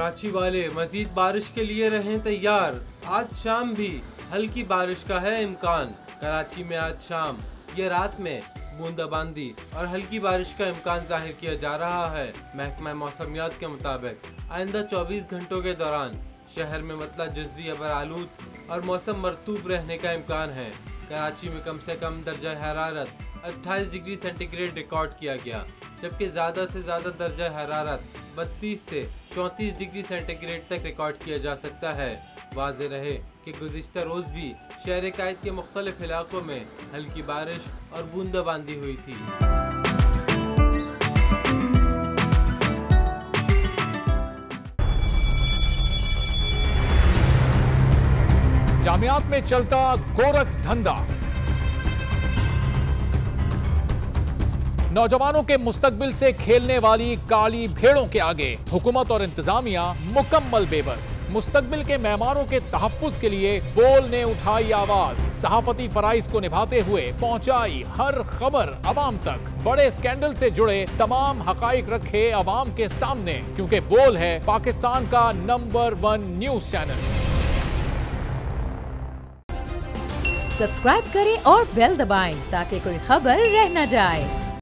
कराची वाले मजीद बारिश के लिए रहें तैयार। आज शाम भी हल्की बारिश का है इम्कान। कराची में आज शाम या रात में बूंदाबांदी और हल्की बारिश का इम्कान जाहिर किया जा रहा है। महकमा मौसमियात के मुताबिक आइंदा 24 घंटों के दौरान शहर में मतला जुज़वी अबर आलूद और मौसम मरतूब रहने का इम्कान है। कराची में कम से कम दर्जा हरारत 28 डिग्री सेंटीग्रेड रिकॉर्ड किया गया, जबकि ज़्यादा से ज़्यादा दर्जा हरारत 32 से 34 डिग्री सेंटीग्रेड तक रिकॉर्ड किया जा सकता है। वाज़ेह रहे कि गुज़िश्ता रोज़ भी शहर कायद के मुख्तलिफ इलाकों में हल्की बारिश और बूंदाबांदी हुई थी। जामियात में चलता गोरख धंधा, नौजवानों के मुस्तकबिल से खेलने वाली काली भेड़ों के आगे हुकूमत और इंतजामिया मुकम्मल बेबस। मुस्तकबिल के मेहमानों के तहफ्फुज के लिए बोल ने उठाई आवाज, सहाफती फराइज को निभाते हुए पहुंचाई हर खबर अवाम तक। बड़े स्कैंडल से जुड़े तमाम हकाइक रखे अवाम के सामने, क्योंकि बोल है पाकिस्तान का नंबर 1 न्यूज चैनल। सब्सक्राइब करें और बेल दबाएं ताकि कोई खबर रह न जाए।